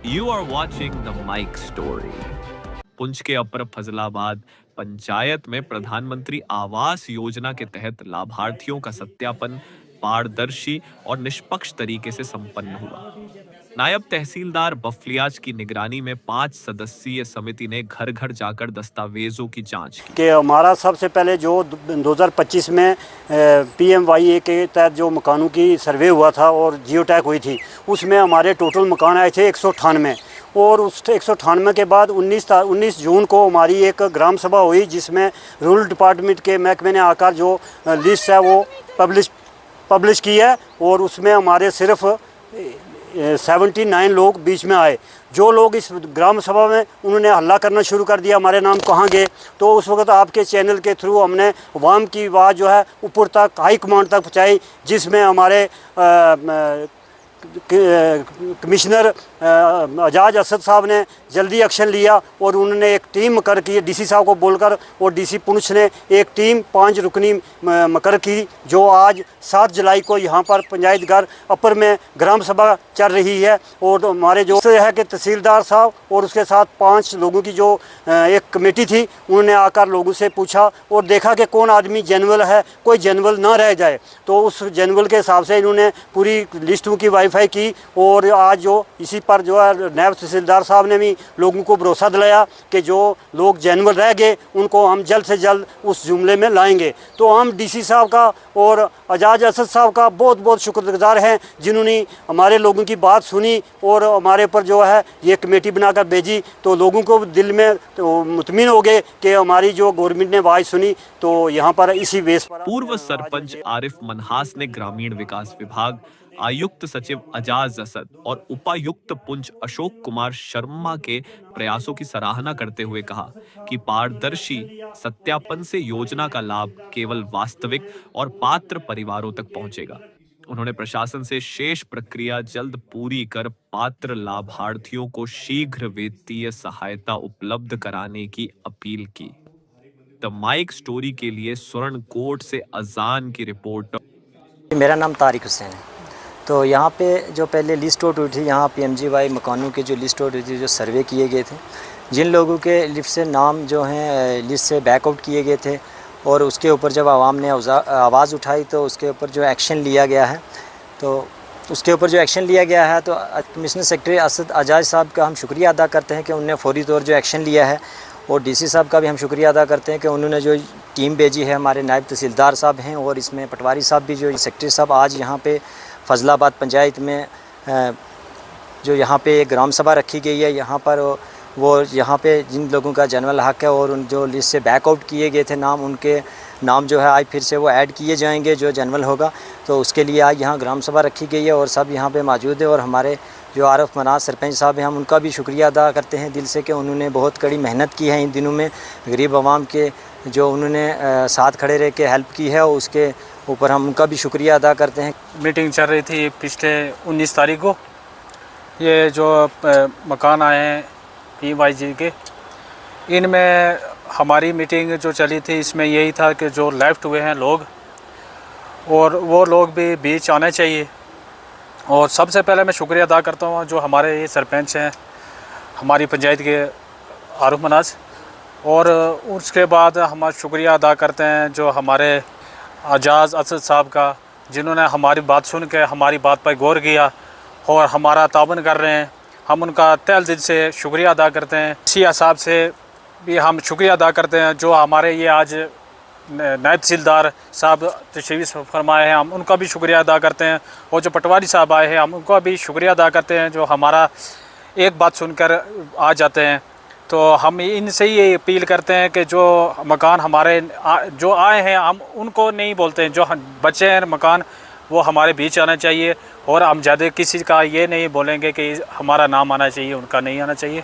You are watching the Mike Story. Poonch के अपर फजलाबाद पंचायत में प्रधानमंत्री आवास योजना के तहत लाभार्थियों का सत्यापन पारदर्शी और निष्पक्ष तरीके से संपन्न हुआ। नायब तहसीलदार बफलियाज की निगरानी में 5 सदस्यीय समिति ने घर घर जाकर दस्तावेजों की जांच की। कि हमारा सबसे पहले जो 2025 में PMYA के तहत जो मकानों की सर्वे हुआ था और जियो टैग हुई थी, उसमें हमारे टोटल मकान आए थे 198 और उस 198 के बाद 19 जून को हमारी एक ग्राम सभा हुई जिसमें रूरल डिपार्टमेंट के महकमे ने आकर जो लिस्ट है वो पब्लिश की है और उसमें हमारे सिर्फ 79 लोग बीच में आए। जो लोग इस ग्राम सभा में उन्होंने हल्ला करना शुरू कर दिया, हमारे नाम कहाँ गए, तो उस वक्त आपके चैनल के थ्रू हमने अवाम की आवाज़ जो है ऊपर तक हाई कमांड तक पहुँचाई, जिसमें हमारे कमिश्नर एजाज असद साहब ने जल्दी एक्शन लिया और उन्होंने एक टीम मुकर की DC साहब को बोलकर और DC पुंछ ने एक टीम 5 रुकनी मुकर की, जो आज 7 जुलाई को यहाँ पर पंचायत घर अपर में ग्राम सभा चल रही है। और हमारे जो है कि तहसीलदार साहब और उसके साथ 5 लोगों की जो एक कमेटी थी, उन्होंने आकर लोगों से पूछा और देखा कि कौन आदमी जेनुअल है, कोई जेनुअल ना रह जाए, तो उस जेनुअल के हिसाब से इन्होंने पूरी लिस्टों की वाईफाई की। और आज जो इसी पर जो है नायब तहसीलदार साहब ने भी लोगों को भरोसा दिलाया कि जो लोग जेनुअल रह गए उनको हम जल्द से जल्द उस जुमले में लाएंगे। तो हम DC साहब का और एजाज असद साहब का बहुत बहुत शुक्रगुजार हैं, जिन्होंने हमारे लोगों की बात सुनी और हमारे पर जो है ये कमेटी बनाकर भेजी, तो लोगों को दिल में तो मुतमिन हो गए कि हमारी जो गवर्नमेंट ने आवाज़ सुनी। तो यहाँ पर इसी बेस पर पूर्व सरपंच आरिफ मनहास ने ग्रामीण विकास विभाग, आयुक्त सचिव एजाज असद और उपायुक्त पुंछ अशोक कुमार शर्मा के प्रयासों की सराहना करते हुए कहा कि पारदर्शी सत्यापन से योजना का लाभ केवल वास्तविक और पात्र परिवारों तक पहुंचेगा। उन्होंने प्रशासन से शेष प्रक्रिया जल्द पूरी कर पात्र लाभार्थियों को शीघ्र वित्तीय सहायता उपलब्ध कराने की अपील की। द माइक स्टोरी के लिए सुरनकोट से अजान की रिपोर्ट। मेरा नाम तारिक हुसैन है। तो यहाँ पे जो पहले लिस्ट आउट हुई थी, यहाँ PMGY मकानों के जो लिस्ट आउट हुई थी, जो सर्वे किए गए थे, जिन लोगों के लिस्ट से नाम जो हैं लिस्ट से बैकआउट किए गए थे और उसके ऊपर जब आवाम ने आवाज़ उठाई तो उसके ऊपर जो एक्शन लिया गया है, तो कमिश्नर सेक्रेटरी असद एजाज साहब का हम शुक्रिया अदा करते हैं कि उन्होंने फौरी तौर जो एक्शन लिया है, और DC साहब का भी हम शुक्रिया अदा करते हैं कि उन्होंने जो टीम भेजी है, हमारे नायब तहसीलदार साहब हैं और इसमें पटवारी साहब भी, जो सेक्रेटरी साहब आज यहाँ पे फजलाबाद पंचायत में जो यहाँ पे एक ग्राम सभा रखी गई है, यहाँ पर वो यहाँ पे जिन लोगों का जनरल हक है और उन जो लिस्ट से बैकआउट किए गए थे नाम, उनके नाम जो है आज फिर से वो ऐड किए जाएंगे जो जनरल होगा। तो उसके लिए आज यहाँ ग्राम सभा रखी गई है और सब यहाँ पे मौजूद है। और हमारे जो आरिफ मनहास सरपंच साहब हैं, हम उनका भी शुक्रिया अदा करते हैं दिल से कि उन्होंने बहुत कड़ी मेहनत की है इन दिनों में, गरीब आवाम के जो उन्होंने साथ खड़े रह के हेल्प की है, और उसके ऊपर हम उनका भी शुक्रिया अदा करते हैं। मीटिंग चल रही थी पिछले 19 तारीख को, ये जो मकान आए हैं PMYG के, इनमें हमारी मीटिंग जो चली थी इसमें यही था कि जो लेफ्ट हुए हैं लोग, और वो लोग भी बीच आने चाहिए। और सबसे पहले मैं शुक्रिया अदा करता हूँ जो हमारे ये सरपंच हैं हमारी पंचायत के आरिफ मनहास, और उसके बाद हम शुक्रिया अदा करते हैं जो हमारे एजाज असद साहब का, जिन्होंने हमारी बात सुन के हमारी बात पर गौर किया और हमारा ताबन कर रहे हैं। हम उनका तहे दिल से शुक्रिया अदा करते हैं। सिया साहब से भी हम शुक्रिया अदा करते हैं जो हमारे ये आज नायब तहसीलदार साहब तशरीफ़ फरमाए हैं, हम उनका भी शुक्रिया अदा करते हैं। और जो पटवारी साहब आए हैं, हम उनका भी शुक्रिया अदा करते हैं जो हमारा एक बात सुनकर आ जाते हैं। तो हम इनसे ही अपील करते हैं कि जो मकान हमारे जो आए हैं, हम उनको नहीं बोलते हैं, जो बचे हैं मकान वो हमारे बीच आना चाहिए। और हम ज़्यादा किसी का ये नहीं बोलेंगे कि हमारा नाम आना चाहिए, उनका नहीं आना चाहिए।